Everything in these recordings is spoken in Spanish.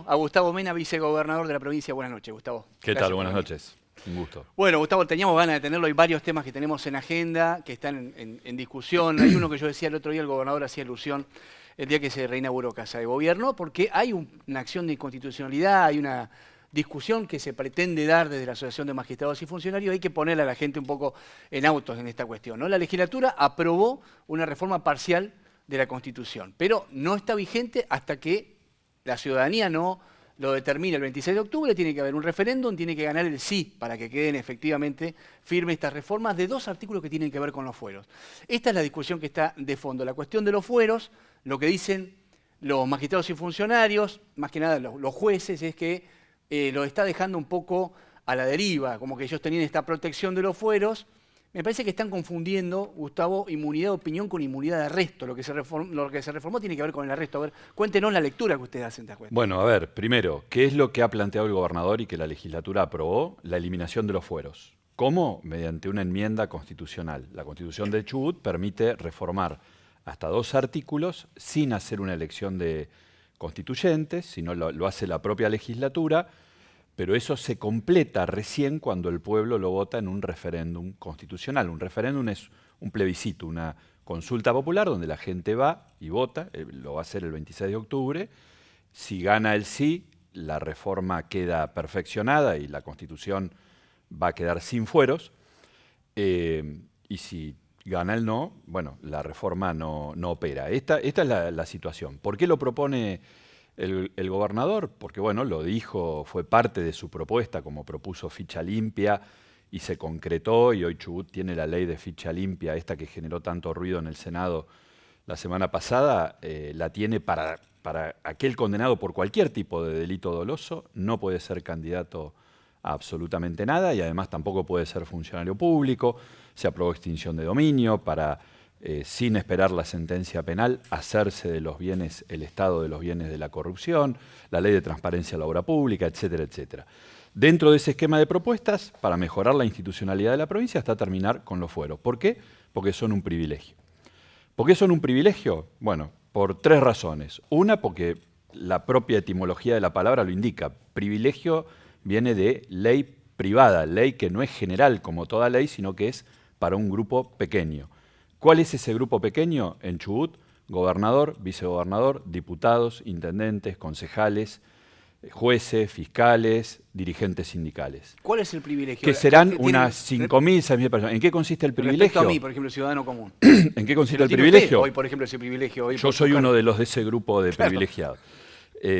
A Gustavo Mena, vicegobernador de la provincia. Buenas noches, Gustavo. ¿Qué Gracias tal? por Buenas venir. noches. Un gusto. Bueno, Gustavo, teníamos ganas de tenerlo. Hay varios temas que tenemos en agenda, que están en discusión. Hay uno que yo decía el otro día, el gobernador hacía alusión el día que se reinauguró Casa de Gobierno, porque hay una acción de inconstitucionalidad, hay una discusión que se pretende dar desde la Asociación de Magistrados y Funcionarios. Hay que ponerle a la gente un poco en autos en esta cuestión, ¿no? La legislatura aprobó una reforma parcial de la Constitución, pero no está vigente hasta que la ciudadanía no lo determina el 26 de octubre, tiene que haber un referéndum, tiene que ganar el sí para que queden efectivamente firmes estas reformas de dos artículos que tienen que ver con los fueros. Esta es la discusión que está de fondo. La cuestión de los fueros, lo que dicen los magistrados y funcionarios, más que nada los jueces, es que lo está dejando un poco a la deriva, como que ellos tenían esta protección de los fueros. Me parece que están confundiendo, Gustavo, inmunidad de opinión con inmunidad de arresto. Lo que se reformó tiene que ver con el arresto. A ver, cuéntenos la lectura que ustedes hacen de esta cuestión. Bueno, a ver, primero, ¿qué es lo que ha planteado el gobernador y que la legislatura aprobó? La eliminación de los fueros. ¿Cómo? Mediante una enmienda constitucional. La Constitución de Chubut permite reformar hasta 2 artículos sin hacer una elección de constituyentes, sino lo hace la propia legislatura, pero eso se completa recién cuando el pueblo lo vota en un referéndum constitucional. Un referéndum es un plebiscito, una consulta popular donde la gente va y vota, lo va a hacer el 26 de octubre. Si gana el sí, la reforma queda perfeccionada y la Constitución va a quedar sin fueros. Y si gana el no, bueno, la reforma no opera. Esta es la situación. ¿Por qué lo propone el gobernador? Porque, bueno, lo dijo, fue parte de su propuesta, como propuso ficha limpia, y se concretó, y hoy Chubut tiene la ley de ficha limpia, esta que generó tanto ruido en el Senado la semana pasada, la tiene para aquel condenado por cualquier tipo de delito doloso, no puede ser candidato a absolutamente nada, y además tampoco puede ser funcionario público. Se aprobó extinción de dominio para, sin esperar la sentencia penal, hacerse de los bienes, el estado de los bienes de la corrupción, la ley de transparencia de la obra pública, etcétera, etcétera. Dentro de ese esquema de propuestas, para mejorar la institucionalidad de la provincia, está terminar con los fueros. ¿Por qué? Porque son un privilegio. ¿Por qué son un privilegio? Bueno, por 3 razones. Una, porque la propia etimología de la palabra lo indica. Privilegio viene de ley privada, ley que no es general como toda ley, sino que es para un grupo pequeño. ¿Cuál es ese grupo pequeño? En Chubut, gobernador, vicegobernador, diputados, intendentes, concejales, jueces, fiscales, dirigentes sindicales. ¿Cuál es el privilegio? Que serán Tienen- unas 5.000, 6.000 personas. ¿En qué consiste el Respecto privilegio? a mí, por ejemplo, ciudadano común. ¿En qué consiste Pero el tiene privilegio? usted hoy, por ejemplo, ese privilegio. Hoy Yo por soy su uno cargo. de los de ese grupo de Claro. privilegiados.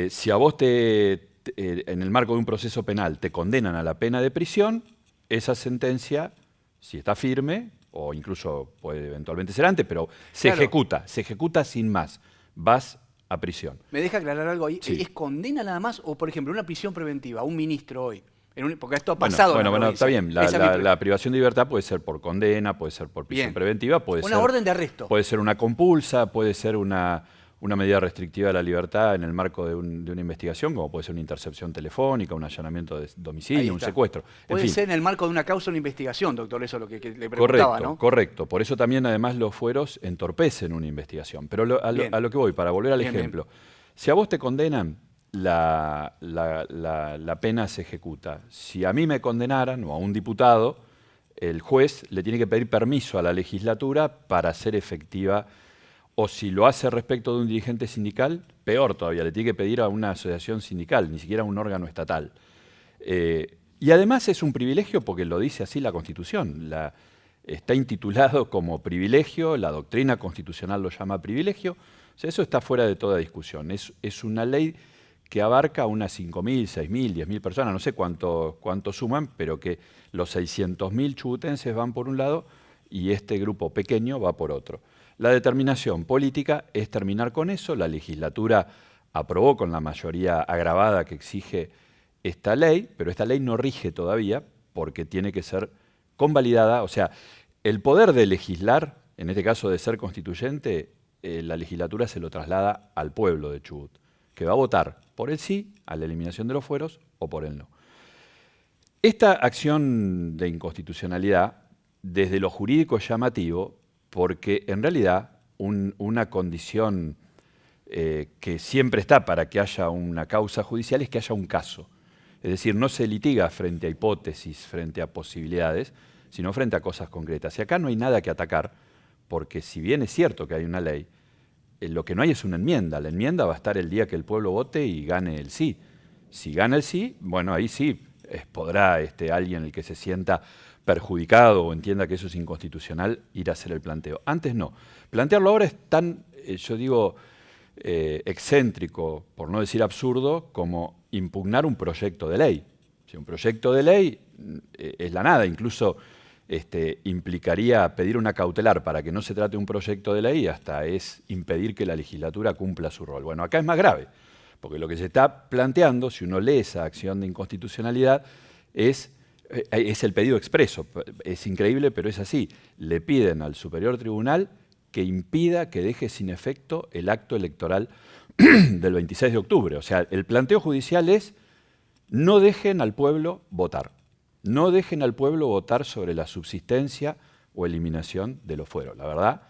Si a vos en el marco de un proceso penal te condenan a la pena de prisión, esa sentencia, si está firme, o incluso puede eventualmente ser antes, pero se ejecuta sin más. Vas a prisión. ¿Me deja aclarar algo ahí? Sí. ¿Es condena nada más o, por ejemplo, una prisión preventiva a un ministro hoy? Porque esto ha Bueno, pasado en la bueno, está provincia. bien. Esa es mi La privación de libertad puede ser por condena, puede ser por prisión Bien. preventiva, Una orden de arresto. puede ser una compulsa, puede ser una medida restrictiva de la libertad en el marco de una investigación, como puede ser una intercepción telefónica, un allanamiento de Ahí domicilio, un está. secuestro. En Puede fin. ser en el marco de una causa o una investigación, doctor, eso es lo que le preguntaba, Correcto, ¿no? correcto. Por eso también además los fueros entorpecen una investigación. Pero a lo que voy, para volver al Bien, bien. ejemplo. Si a vos te condenan, la pena se ejecuta. Si a mí me condenaran, o a un diputado, el juez le tiene que pedir permiso a la legislatura para hacer efectiva, o si lo hace respecto de un dirigente sindical, peor todavía, le tiene que pedir a una asociación sindical, ni siquiera a un órgano estatal. Y además es un privilegio porque lo dice así la Constitución. Está intitulado como privilegio, la doctrina constitucional lo llama privilegio. O sea, eso está fuera de toda discusión. Es una ley que abarca unas 5.000, 6.000, 10.000 personas, no sé cuánto suman, pero que los 600.000 chubutenses van por un lado y este grupo pequeño va por otro. La determinación política es terminar con eso. La legislatura aprobó con la mayoría agravada que exige esta ley, pero esta ley no rige todavía porque tiene que ser convalidada. O sea, el poder de legislar, en este caso de ser constituyente, la legislatura se lo traslada al pueblo de Chubut, que va a votar por el sí a la eliminación de los fueros o por el no. Esta acción de inconstitucionalidad, desde lo jurídico es llamativo, porque en realidad una condición que siempre está para que haya una causa judicial es que haya un caso. Es decir, no se litiga frente a hipótesis, frente a posibilidades, sino frente a cosas concretas. Y acá no hay nada que atacar, porque si bien es cierto que hay una ley, lo que no hay es una enmienda. La enmienda va a estar el día que el pueblo vote y gane el sí. Si gana el sí, bueno, ahí sí podrá alguien el que se sienta perjudicado o entienda que eso es inconstitucional ir a hacer el planteo. Antes no. Plantearlo ahora es tan, yo digo, excéntrico, por no decir absurdo, como impugnar un proyecto de ley. Si un proyecto de ley es la nada, incluso implicaría pedir una cautelar para que no se trate un proyecto de ley, hasta es impedir que la legislatura cumpla su rol. Bueno, acá es más grave, porque lo que se está planteando, si uno lee esa acción de inconstitucionalidad, es el pedido expreso. Es increíble, pero es así. Le piden al Superior Tribunal que impida que deje sin efecto el acto electoral del 26 de octubre. O sea, el planteo judicial es: no dejen al pueblo votar. No dejen al pueblo votar sobre la subsistencia o eliminación de los fueros. La verdad,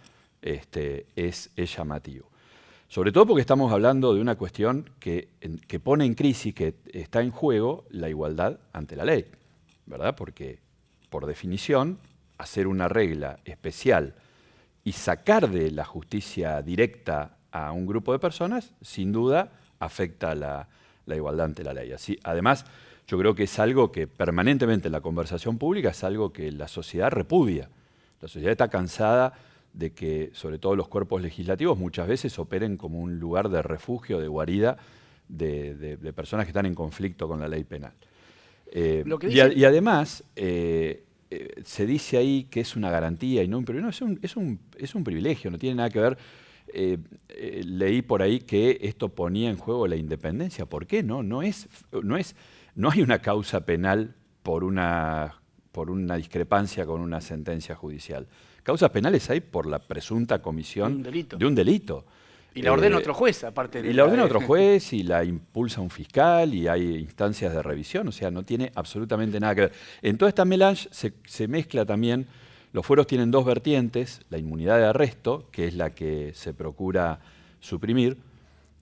es llamativo. Sobre todo porque estamos hablando de una cuestión que pone en crisis, que está en juego la igualdad ante la ley, ¿verdad? Porque, por definición, hacer una regla especial y sacar de la justicia directa a un grupo de personas, sin duda, afecta la igualdad ante la ley. Así, además, yo creo que es algo que permanentemente en la conversación pública es algo que la sociedad repudia. La sociedad está cansada de que, sobre todo los cuerpos legislativos, muchas veces operen como un lugar de refugio, de guarida de personas que están en conflicto con la ley penal. Y además, se dice ahí que es una garantía, y no, pero no, es un privilegio, no tiene nada que ver. Leí por ahí que esto ponía en juego la independencia. ¿Por qué? No hay una causa penal por una discrepancia con una sentencia judicial. Causas penales hay por la presunta comisión de un delito. Y la ordena otro juez, aparte de... Y la ordena otro juez, y la impulsa un fiscal, y hay instancias de revisión. O sea, no tiene absolutamente nada que ver. En toda esta melange se mezcla también. Los fueros tienen dos vertientes: la inmunidad de arresto, que es la que se procura suprimir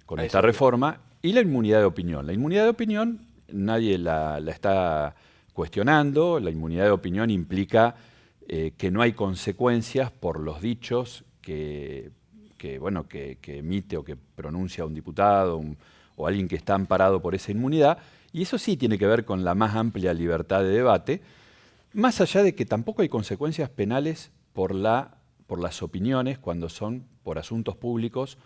con esta reforma, y la inmunidad de opinión. La inmunidad de opinión nadie la está cuestionando. La inmunidad de opinión implica que no hay consecuencias por los dichos que emite o que pronuncia un diputado o alguien que está amparado por esa inmunidad. Y eso sí tiene que ver con la más amplia libertad de debate, más allá de que tampoco hay consecuencias penales por las opiniones cuando son por asuntos públicos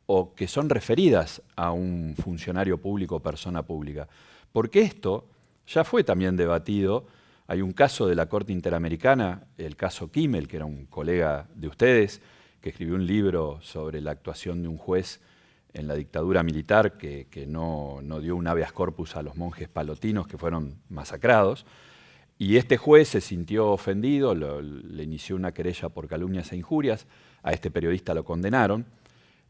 o que son referidas a un funcionario público o persona pública. Porque esto ya fue también debatido. Hay un caso de la Corte Interamericana, el caso Kimmel, que era un colega de ustedes, que escribió un libro sobre la actuación de un juez en la dictadura militar que no dio un habeas corpus a los monjes palotinos que fueron masacrados. Y este juez se sintió ofendido, le inició una querella por calumnias e injurias. A este periodista lo condenaron.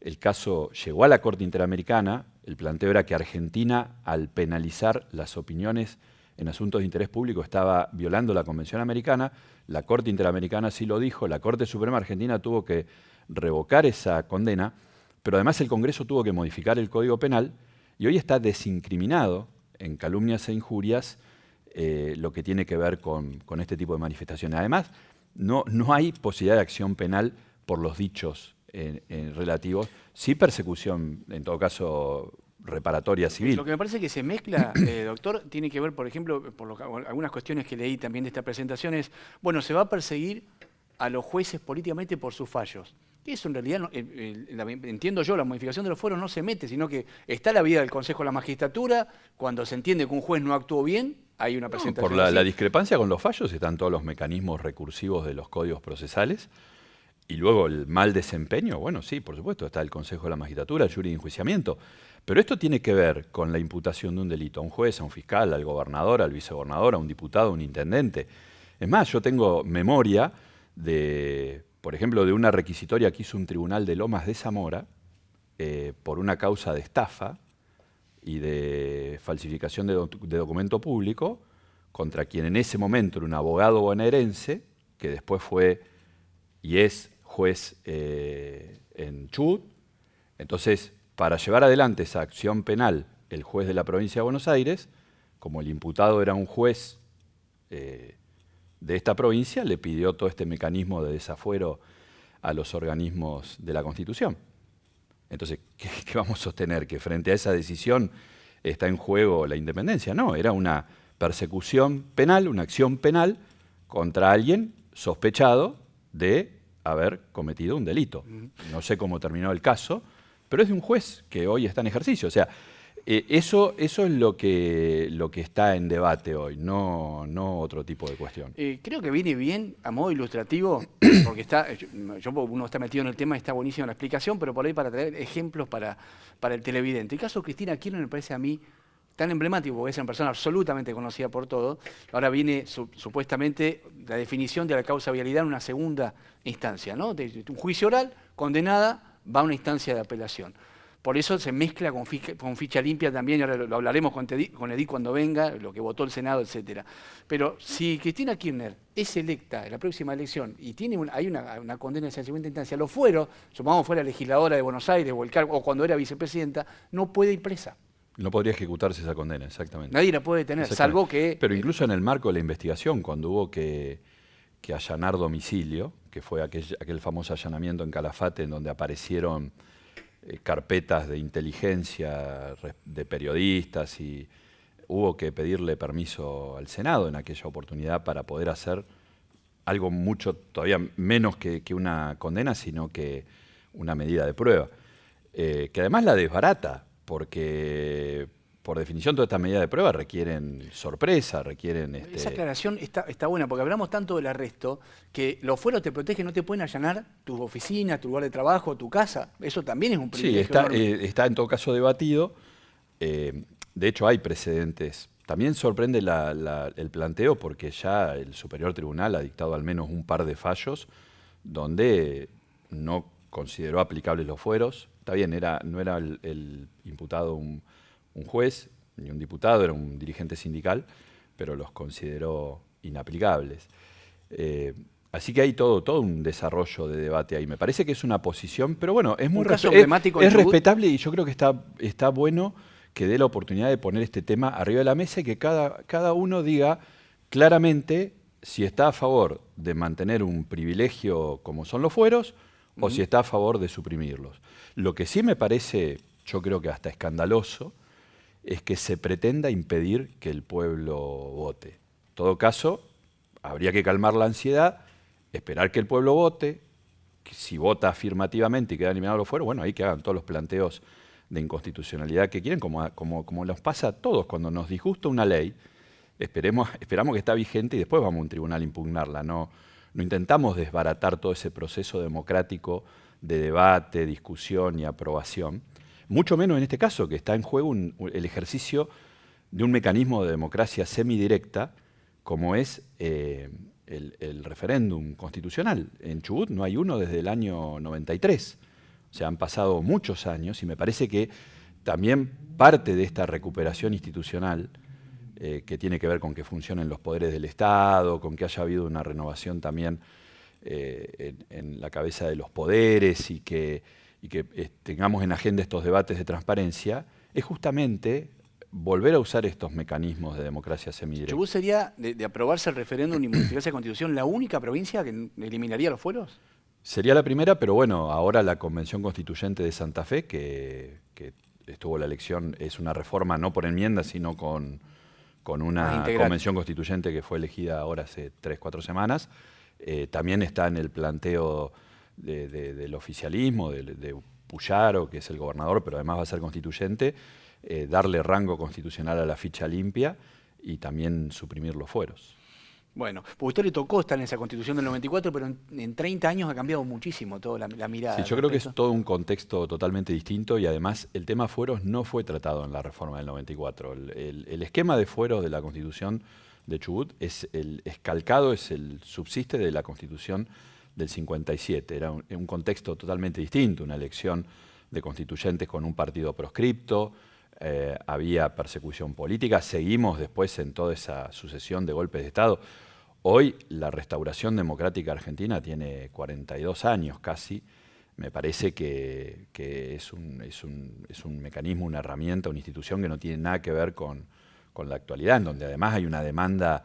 El caso llegó a la Corte Interamericana. El planteo era que Argentina, al penalizar las opiniones en asuntos de interés público, estaba violando la Convención Americana. La Corte Interamericana sí lo dijo. La Corte Suprema Argentina tuvo que revocar esa condena, pero además el Congreso tuvo que modificar el Código Penal y hoy está desincriminado en calumnias e injurias lo que tiene que ver con este tipo de manifestaciones. Además, no hay posibilidad de acción penal por los dichos relativos, sí persecución, en todo caso, reparatoria civil. Lo que me parece que se mezcla, doctor, tiene que ver, por ejemplo, algunas cuestiones que leí también de esta presentación es, bueno, se va a perseguir a los jueces políticamente por sus fallos. Y eso en realidad, entiendo yo, la modificación de los fueros no se mete, sino que está la vida del Consejo de la Magistratura. Cuando se entiende que un juez no actuó bien, hay una presentación. Por la discrepancia con los fallos están todos los mecanismos recursivos de los códigos procesales. Y luego el mal desempeño, bueno, sí, por supuesto, está el Consejo de la Magistratura, el jury de enjuiciamiento. Pero esto tiene que ver con la imputación de un delito a un juez, a un fiscal, al gobernador, al vicegobernador, a un diputado, a un intendente. Es más, yo tengo memoria por ejemplo, de una requisitoria que hizo un tribunal de Lomas de Zamora por una causa de estafa y de falsificación de documento público contra quien en ese momento era un abogado bonaerense que después fue y es juez en Chubut, Entonces, para llevar adelante esa acción penal, el juez de la provincia de Buenos Aires, como el imputado era un juez de esta provincia, le pidió todo este mecanismo de desafuero a los organismos de la Constitución. Entonces, ¿qué vamos a sostener? ¿Que frente a esa decisión está en juego la independencia? No, era una persecución penal, una acción penal contra alguien sospechado de haber cometido un delito. No sé cómo terminó el caso, pero es de un juez que hoy está en ejercicio. O sea, eso es lo que está en debate hoy, no otro tipo de cuestión. Creo que viene bien, a modo ilustrativo, porque uno está metido en el tema y está buenísima la explicación, pero por ahí para traer ejemplos para el televidente. El caso de Cristina Kirchner me parece a mí tan emblemático, porque es una persona absolutamente conocida por todos. Ahora viene supuestamente la definición de la causa vialidad en una segunda instancia, ¿no? De un juicio oral, condenada, va a una instancia de apelación. Por eso se mezcla con ficha limpia también, y ahora lo hablaremos con Edith cuando venga, lo que votó el Senado, etc. Pero si Cristina Kirchner es electa en la próxima elección y hay una condena en esa segunda instancia, los fueros, supongamos fuera legisladora de Buenos Aires o cuando era vicepresidenta, no puede ir presa. No podría ejecutarse esa condena, exactamente. Nadie la puede tener, salvo que... Pero incluso en el marco de la investigación, cuando hubo que allanar domicilio, que fue aquel famoso allanamiento en Calafate, en donde aparecieron carpetas de inteligencia de periodistas y hubo que pedirle permiso al Senado en aquella oportunidad para poder hacer algo mucho, todavía menos que una condena, sino que una medida de prueba. Que además la desbarata, porque por definición todas estas medidas de prueba requieren sorpresa, requieren... Esa aclaración está buena, porque hablamos tanto del arresto, que los fueros te protegen, no te pueden allanar tu oficina, tu lugar de trabajo, tu casa. Eso también es un privilegio. Sí, está en todo caso debatido. De hecho hay precedentes. También sorprende el planteo porque ya el Superior Tribunal ha dictado al menos un par de fallos donde no consideró aplicables los fueros. Está bien, no era el imputado un juez ni un diputado, era un dirigente sindical, pero los consideró inaplicables. Así que hay todo un desarrollo de debate ahí. Me parece que es una posición, pero bueno, es muy respetable y yo creo que está bueno que dé la oportunidad de poner este tema arriba de la mesa y que cada uno diga claramente si está a favor de mantener un privilegio como son los fueros o si está a favor de suprimirlos. Lo que sí me parece, yo creo que hasta escandaloso, es que se pretenda impedir que el pueblo vote. En todo caso, habría que calmar la ansiedad, esperar que el pueblo vote, que si vota afirmativamente y quedan eliminados los fueros, bueno, ahí que hagan todos los planteos de inconstitucionalidad que quieren, como nos pasa a todos cuando nos disgusta una ley, esperamos que está vigente y después vamos a un tribunal a impugnarla. No intentamos desbaratar todo ese proceso democrático de debate, discusión y aprobación, mucho menos en este caso, que está en juego el ejercicio de un mecanismo de democracia semidirecta, como es el referéndum constitucional. En Chubut no hay uno desde el año 93. O sea, han pasado muchos años y me parece que también parte de esta recuperación institucional, que tiene que ver con que funcionen los poderes del Estado, con que haya habido una renovación también en la cabeza de los poderes y que tengamos en agenda estos debates de transparencia, es justamente volver a usar estos mecanismos de democracia semidirecta. ¿Chubut sería, de aprobarse el referéndum y modificarse la Constitución, la única provincia que eliminaría los fueros? Sería la primera, pero bueno, ahora la Convención Constituyente de Santa Fe, que estuvo la elección, es una reforma no por enmienda, sino con una Convención Constituyente que fue elegida ahora hace 3-4 semanas, también está en el planteo del oficialismo, de Puyaro, que es el gobernador, pero además va a ser constituyente, darle rango constitucional a la ficha limpia y también suprimir los fueros. Bueno, porque a usted le tocó estar en esa Constitución del 94, pero en 30 años ha cambiado muchísimo toda la mirada. Sí, yo creo que es todo un contexto totalmente distinto y además el tema fueros no fue tratado en la reforma del 94. El esquema de fueros de la Constitución de Chubut es calcado, subsiste de la Constitución del 57. Era un contexto totalmente distinto, una elección de constituyentes con un partido proscripto, había persecución política, seguimos después en toda esa sucesión de golpes de Estado. Hoy la restauración democrática argentina tiene 42 años casi, me parece que es un mecanismo, una herramienta, una institución que no tiene nada que ver con la actualidad, en donde además hay una demanda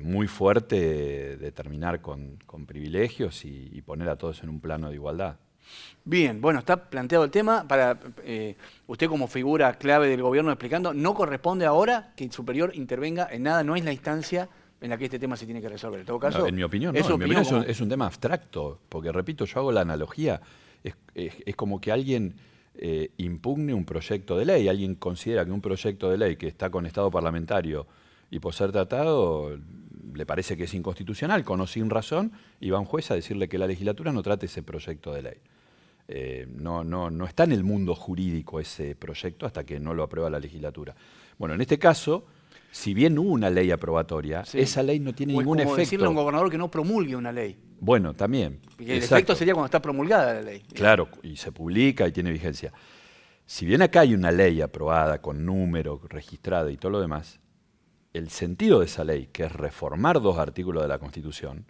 muy fuerte de terminar con privilegios y poner a todos en un plano de igualdad. Bien, bueno, está planteado el tema. Para usted como figura clave del gobierno explicando, no corresponde ahora que el superior intervenga en nada, no es la instancia en la que este tema se tiene que resolver. En todo caso, no, en mi opinión, no. En mi opinión es un tema abstracto, porque repito, yo hago la analogía, es como que alguien impugne un proyecto de ley, alguien considera que un proyecto de ley que está con estado parlamentario y por ser tratado le parece que es inconstitucional, con o sin razón, y va un juez a decirle que la legislatura no trate ese proyecto de ley. No está en el mundo jurídico ese proyecto hasta que no lo aprueba la legislatura. Bueno, en este caso, si bien hubo una ley aprobatoria, sí, esa ley no tiene ningún efecto. Decirle a un gobernador que no promulgue una ley. Bueno, también. Porque el efecto sería cuando está promulgada la ley. Claro, y se publica y tiene vigencia. Si bien acá hay una ley aprobada con número, registrada y todo lo demás, el sentido de esa ley, que es reformar 2 artículos de la Constitución,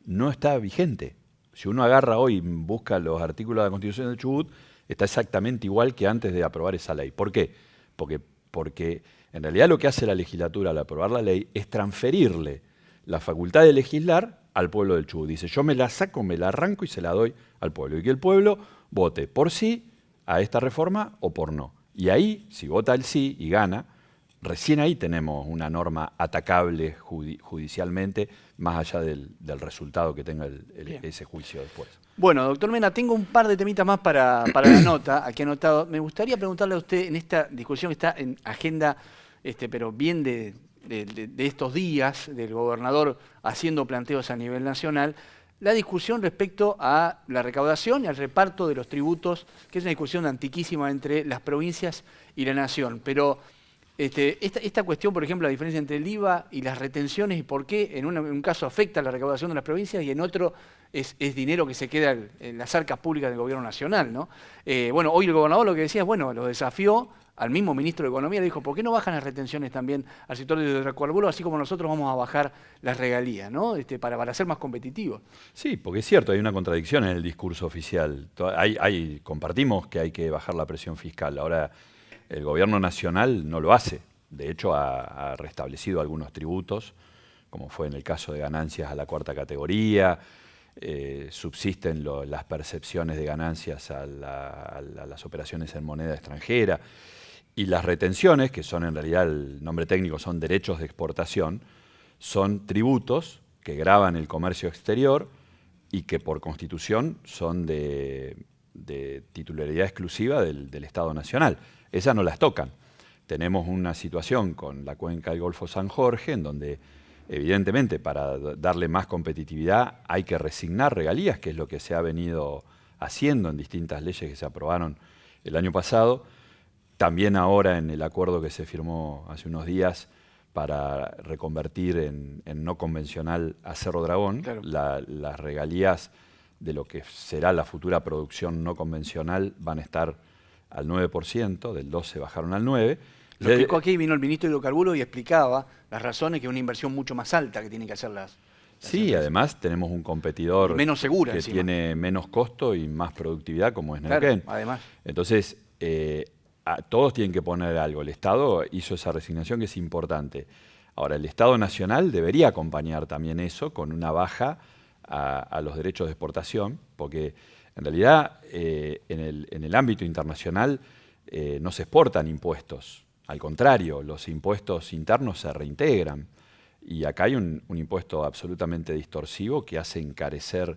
no está vigente. Si uno agarra hoy y busca los artículos de la Constitución del Chubut, está exactamente igual que antes de aprobar esa ley. ¿Por qué? Porque en realidad lo que hace la legislatura al aprobar la ley es transferirle la facultad de legislar al pueblo del Chubut. Dice, yo me la saco, me la arranco y se la doy al pueblo. Y que el pueblo vote por sí a esta reforma o por no. Y ahí, si vota el sí y gana, recién ahí tenemos una norma atacable judicialmente, más allá del resultado que tenga ese juicio después. Bueno, doctor Mena, tengo un par de temitas más para la nota, aquí anotado. Me gustaría preguntarle a usted, en esta discusión que está en agenda, pero bien de estos días, del gobernador haciendo planteos a nivel nacional, la discusión respecto a la recaudación y al reparto de los tributos, que es una discusión antiquísima entre las provincias y la nación. Pero esta cuestión, por ejemplo, la diferencia entre el IVA y las retenciones y por qué en un caso afecta la recaudación de las provincias y en otro es dinero que se queda en las arcas públicas del gobierno nacional, ¿no? Bueno, hoy el gobernador lo que decía es, bueno, lo desafió al mismo ministro de Economía, le dijo, ¿por qué no bajan las retenciones también al sector de hidrocarburos, así como nosotros vamos a bajar las regalías, ¿no? Para ser más competitivos? Sí, porque es cierto, hay una contradicción en el discurso oficial. Compartimos que hay que bajar la presión fiscal. Ahora, el gobierno nacional no lo hace. De hecho, ha restablecido algunos tributos, como fue en el caso de ganancias a la 4ª categoría. Subsisten las percepciones de ganancias a las operaciones en moneda extranjera. Y las retenciones, que son en realidad, el nombre técnico son derechos de exportación, son tributos que gravan el comercio exterior y que por constitución son de titularidad exclusiva del Estado Nacional. Esas no las tocan. Tenemos una situación con la cuenca del Golfo San Jorge, en donde evidentemente para darle más competitividad hay que resignar regalías, que es lo que se ha venido haciendo en distintas leyes que se aprobaron el año pasado. También ahora en el acuerdo que se firmó hace unos días para reconvertir en no convencional a Cerro Dragón, claro, las regalías de lo que será la futura producción no convencional van a estar al 9%, del 12% bajaron al 9%. Lo explicó aquí, vino el ministro de Hidrocarburos y explicaba las razones, que es una inversión mucho más alta que tienen que hacer las sí, empresas. Además tenemos un competidor menos segura, que encima tiene menos costo y más productividad, como es claro, Neuquén. Además. Entonces, todos tienen que poner algo. El Estado hizo esa resignación que es importante. Ahora, el Estado Nacional debería acompañar también eso con una baja a los derechos de exportación, porque en realidad en el ámbito internacional no se exportan impuestos. Al contrario, los impuestos internos se reintegran. Y acá hay un impuesto absolutamente distorsivo que hace encarecer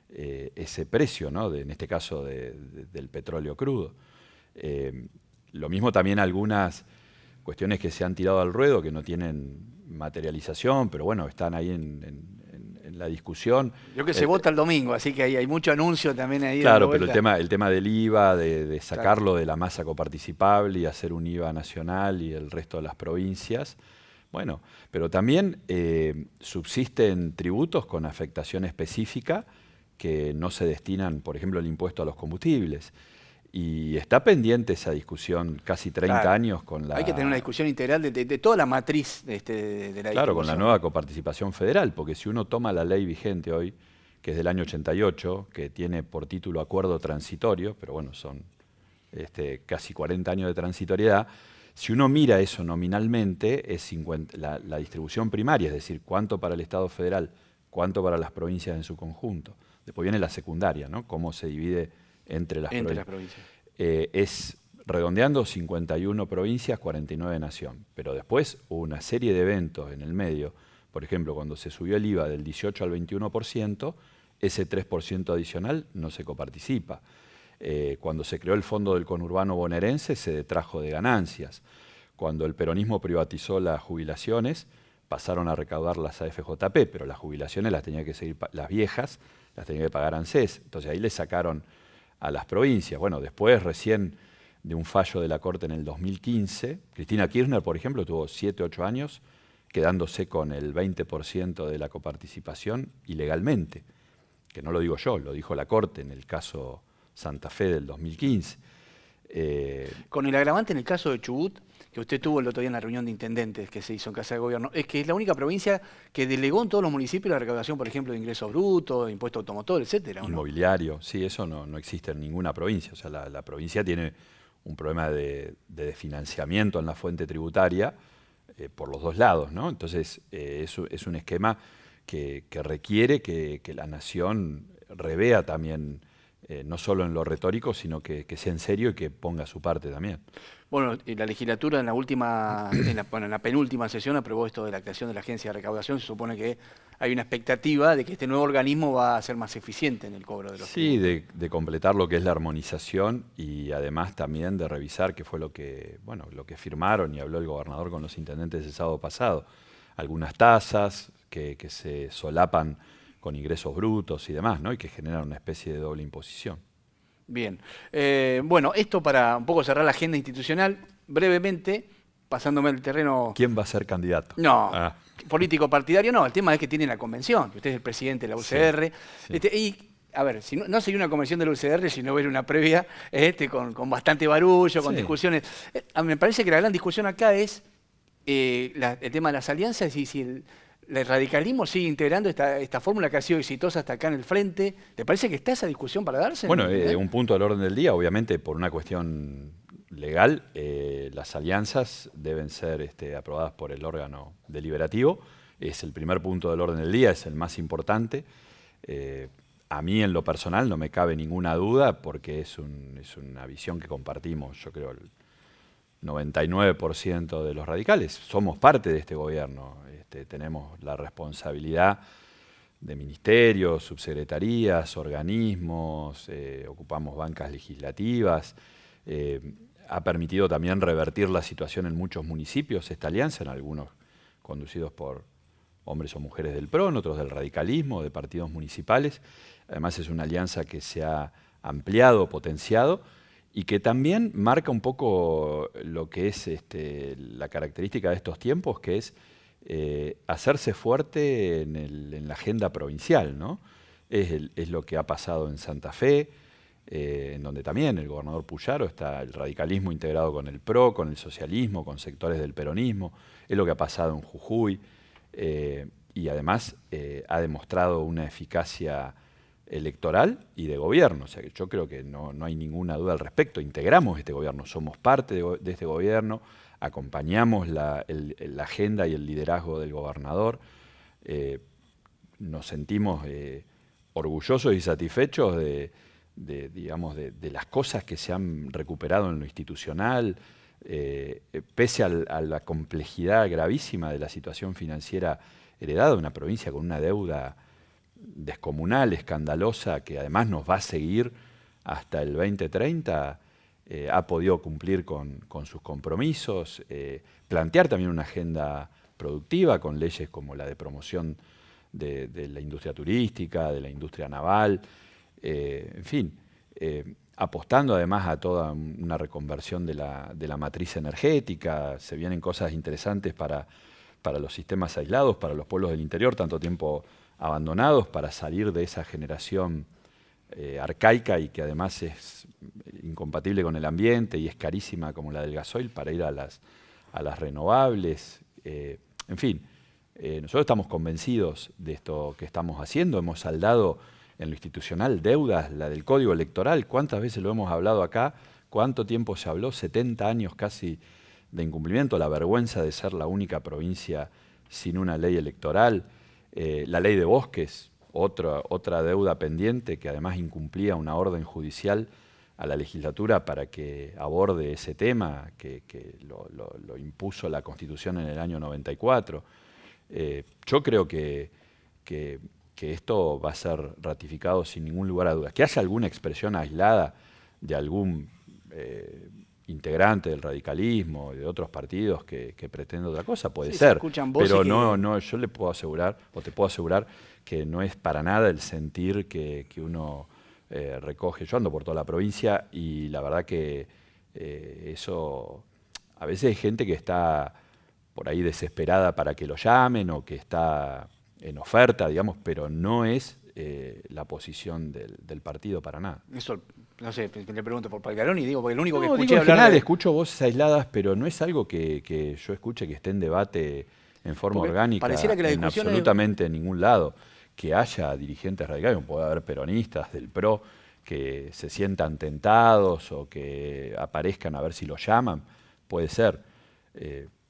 ese precio, ¿no? En este caso del petróleo crudo. Lo mismo también algunas cuestiones que se han tirado al ruedo, que no tienen materialización, pero bueno, están ahí en la discusión. Yo que se vota el domingo, así que hay mucho anuncio también ahí. Claro, pero el tema del IVA, de sacarlo claro, de la masa coparticipable y hacer un IVA nacional y el resto de las provincias. Bueno, pero también subsisten tributos con afectación específica que no se destinan, por ejemplo, el impuesto a los combustibles. Y está pendiente esa discusión casi 30 claro, años con la... Hay que tener una discusión integral de toda la matriz de la claro, con la nueva coparticipación federal, porque si uno toma la ley vigente hoy, que es del año 88, que tiene por título Acuerdo Transitorio, pero bueno, son casi 40 años de transitoriedad. Si uno mira eso nominalmente, es la distribución primaria, es decir, cuánto para el Estado federal, cuánto para las provincias en su conjunto. Después viene la secundaria, ¿no? Cómo se divide entre las provincias. Es, redondeando, 51 provincias, 49 nación. Pero después hubo una serie de eventos en el medio. Por ejemplo, cuando se subió el IVA del 18 al 21%, ese 3% adicional no se coparticipa. Cuando se creó el Fondo del Conurbano Bonaerense, se detrajo de ganancias. Cuando el peronismo privatizó las jubilaciones, pasaron a recaudar las AFJP, pero las jubilaciones las tenía que seguir, las viejas las tenía que pagar ANSES. Entonces ahí le sacaron a las provincias. Bueno, después, recién de un fallo de la Corte en el 2015, Cristina Kirchner, por ejemplo, tuvo 7, 8 años quedándose con el 20% de la coparticipación ilegalmente. Que no lo digo yo, lo dijo la Corte en el caso Santa Fe del 2015. Con el agravante en el caso de Chubut, que usted tuvo el otro día en la reunión de intendentes que se hizo en Casa de Gobierno, es que es la única provincia que delegó en todos los municipios la recaudación, por ejemplo, de ingresos brutos, de impuesto automotor, etcétera. Inmobiliario, sí, eso no existe en ninguna provincia. O sea, la provincia tiene un problema de desfinanciamiento en la fuente tributaria por los dos lados, ¿no? Entonces, es un esquema que requiere que la nación revea también, no solo en lo retórico, sino que sea en serio y que ponga su parte también. Bueno, la legislatura en la penúltima sesión aprobó esto de la creación de la Agencia de Recaudación. Se supone que hay una expectativa de que este nuevo organismo va a ser más eficiente en el cobro de los tributos. Sí, de completar lo que es la armonización y además también de revisar qué fue lo que firmaron y habló el gobernador con los intendentes el sábado pasado. Algunas tasas que se solapan con ingresos brutos y demás, ¿no? Y que generan una especie de doble imposición. Bien. Bueno, esto para un poco cerrar la agenda institucional, brevemente, pasándome al terreno... ¿Quién va a ser candidato? No, político partidario no, el tema es que tiene la convención, que usted es el presidente de la UCR. Sí, sí. Y, a ver, si no sería una convención de la UCR, sino ver una previa con bastante barullo, con discusiones. Me parece que la gran discusión acá es el tema de las alianzas y si el radicalismo sigue integrando esta fórmula que ha sido exitosa hasta acá en el frente. ¿Te parece que está esa discusión para darse? Bueno, un punto al orden del día, obviamente por una cuestión legal, las alianzas deben ser aprobadas por el órgano deliberativo. Es el primer punto del orden del día, es el más importante. A mí en lo personal no me cabe ninguna duda porque es una visión que compartimos, yo creo, el 99% de los radicales. Somos parte de este gobierno. Tenemos la responsabilidad de ministerios, subsecretarías, organismos, ocupamos bancas legislativas. Ha permitido también revertir la situación en muchos municipios, esta alianza, en algunos conducidos por hombres o mujeres del PRO, en otros del radicalismo, de partidos municipales. Además es una alianza que se ha ampliado, potenciado, y que también marca un poco lo que es la característica de estos tiempos, que es hacerse fuerte en la agenda provincial, ¿no? Es lo que ha pasado en Santa Fe, en donde también el gobernador Puyaro está el radicalismo integrado con el PRO, con el socialismo, con sectores del peronismo. Es lo que ha pasado en Jujuy y además ha demostrado una eficacia electoral y de gobierno. O sea que yo creo que no hay ninguna duda al respecto. Integramos este gobierno, somos parte de este gobierno, acompañamos la agenda y el liderazgo del gobernador. Nos sentimos orgullosos y satisfechos de las cosas que se han recuperado en lo institucional, pese a la complejidad gravísima de la situación financiera heredada de una provincia con una deuda descomunal, escandalosa, que además nos va a seguir hasta el 2030, ha podido cumplir con sus compromisos, plantear también una agenda productiva con leyes como la de promoción de la industria turística, de la industria naval, en fin, apostando además a toda una reconversión de la matriz energética. Se vienen cosas interesantes para los sistemas aislados, para los pueblos del interior, tanto tiempo abandonados, para salir de esa generación arcaica y que además es incompatible con el ambiente y es carísima como la del gasoil, para ir a las renovables. En fin, Nosotros estamos convencidos de esto que estamos haciendo. Hemos saldado en lo institucional deudas, la del Código Electoral. ¿Cuántas veces lo hemos hablado acá? ¿Cuánto tiempo se habló? 70 años casi de incumplimiento. La vergüenza de ser la única provincia sin una ley electoral. La ley de bosques, otra deuda pendiente que además incumplía una orden judicial a la legislatura para que aborde ese tema que lo impuso la Constitución en el año 94. Yo creo que esto va a ser ratificado sin ningún lugar a dudas. Que haya alguna expresión aislada de algún integrante del radicalismo y de otros partidos que pretende otra cosa, puede ser. Pero no, yo le puedo asegurar, o te puedo asegurar, que no es para nada el sentir que uno recoge. Yo ando por toda la provincia y la verdad que eso, a veces hay gente que está por ahí desesperada para que lo llamen o que está en oferta, digamos, pero no es la posición del partido para nada. Eso, no sé, le pregunto por Palgaroni y digo, porque el único que escuché escuché en hablar general, escucho voces aisladas, pero no es algo que yo escuche que esté en debate en forma orgánica pareciera que la discusión absolutamente en ningún lado. Que haya dirigentes radicales, puede haber peronistas del PRO que se sientan tentados o que aparezcan a ver si los llaman, puede ser,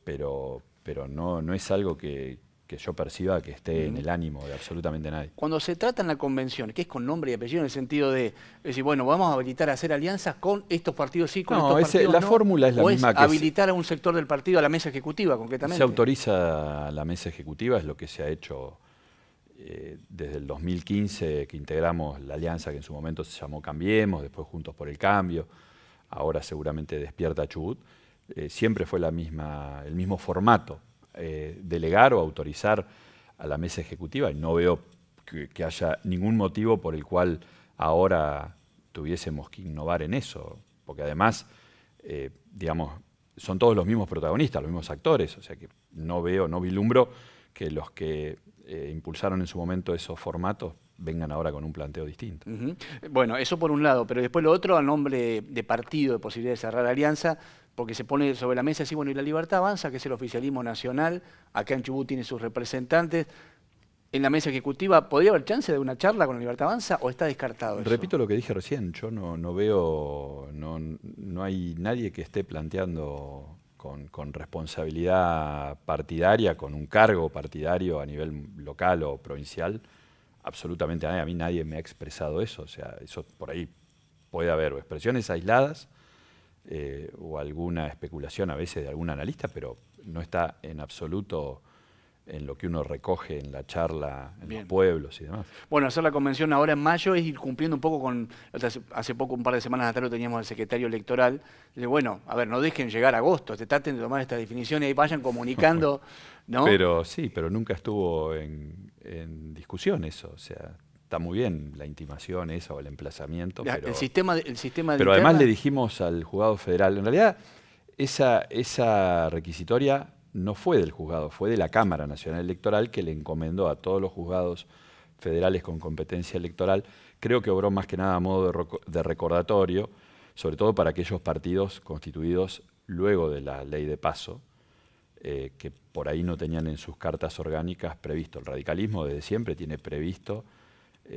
pero no es algo que yo perciba que esté en el ánimo de absolutamente nadie. Cuando se trata en la convención, que es con nombre y apellido en el sentido de decir, bueno, vamos a habilitar a hacer alianzas con estos partidos sí, con estos partidos la no, fórmula es la misma que habilitar a un sector del partido a la mesa ejecutiva, concretamente. Se autoriza a la mesa ejecutiva, es lo que se ha hecho desde el 2015 que integramos la alianza que en su momento se llamó Cambiemos, después Juntos por el Cambio, ahora seguramente Despierta Chubut. Siempre fue el mismo formato, delegar o autorizar a la mesa ejecutiva, y no veo que haya ningún motivo por el cual ahora tuviésemos que innovar en eso, porque además, digamos, son todos los mismos protagonistas, los mismos actores, o sea que no vislumbro que los que impulsaron en su momento esos formatos vengan ahora con un planteo distinto. Bueno, eso por un lado, pero después lo otro, a nombre de partido, de posibilidad de cerrar alianza, porque se pone sobre la mesa así, bueno, y la Libertad Avanza, que es el oficialismo nacional, acá en Chubut tiene sus representantes, en la mesa ejecutiva, ¿podría haber chance de una charla con la Libertad Avanza o está descartado eso? Repito lo que dije recién, yo no veo, no hay nadie que esté planteando con responsabilidad partidaria, con un cargo partidario a nivel local o provincial, absolutamente nadie. A mí nadie me ha expresado eso. O sea, eso por ahí puede haber o expresiones aisladas o alguna especulación a veces de algún analista, pero no está en absoluto en lo que uno recoge en la charla en los pueblos y demás. Bueno, hacer la convención ahora en mayo es ir cumpliendo un poco con, hace poco, un par de semanas atrás lo teníamos al secretario electoral, dice, bueno, a ver, no dejen llegar a agosto, traten de tomar esta definición y ahí vayan comunicando, ¿no? Pero sí, pero nunca estuvo en discusión eso, o sea, está muy bien la intimación esa o el emplazamiento, pero el sistema pero además le dijimos al juzgado federal, en realidad esa requisitoria no fue del juzgado, fue de la Cámara Nacional Electoral, que le encomendó a todos los juzgados federales con competencia electoral. Creo que obró más que nada a modo de recordatorio, sobre todo para aquellos partidos constituidos luego de la ley de paso, que por ahí no tenían en sus cartas orgánicas previsto. El radicalismo desde siempre tiene previsto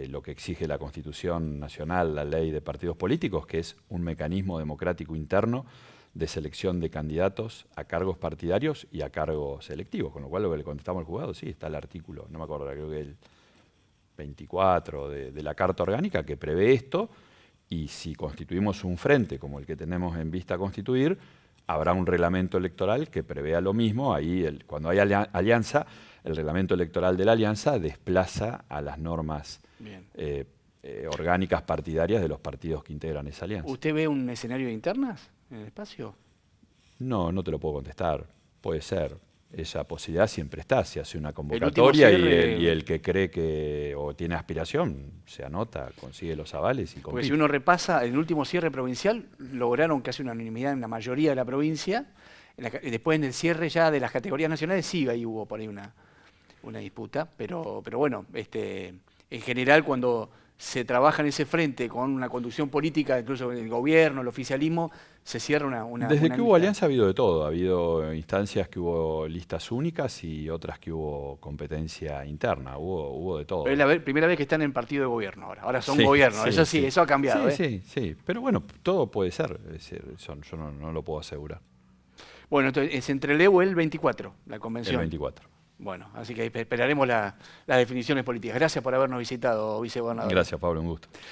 lo que exige la Constitución Nacional, la ley de partidos políticos, que es un mecanismo democrático interno de selección de candidatos a cargos partidarios y a cargos electivos, con lo cual lo que le contestamos al juzgado, sí, está el artículo, no me acuerdo, creo que el 24 de la Carta Orgánica que prevé esto, y si constituimos un frente como el que tenemos en vista constituir, habrá un reglamento electoral que prevea lo mismo. Ahí, cuando hay alianza, el reglamento electoral de la alianza desplaza a las normas orgánicas partidarias de los partidos que integran esa alianza. ¿Usted ve un escenario de internas en el espacio? No te lo puedo contestar. Puede ser. Esa posibilidad siempre está. Se hace una convocatoria y el que cree que o tiene aspiración se anota, consigue los avales y compite. Porque si uno repasa, el último cierre provincial lograron casi una unanimidad en la mayoría de la provincia. Después en el cierre ya de las categorías nacionales sí, ahí hubo por ahí una disputa. Pero bueno, en general cuando se trabaja en ese frente con una conducción política, incluso el gobierno, el oficialismo, se cierra una Desde que hubo lista. alianza ha habido de todo. Ha habido instancias que hubo listas únicas y otras que hubo competencia interna. Hubo de todo. Pero es la primera vez que están en partido de gobierno ahora. Ahora son Sí, gobierno. sí, Eso sí, sí. eso ha cambiado. Sí. Pero bueno, todo puede ser. Es decir, yo no lo puedo asegurar. Bueno, entonces es entre Leo el 24, la El convención. 24. Bueno, así que esperaremos las definiciones políticas. Gracias por habernos visitado, vicegobernador. Gracias, Pablo, un gusto.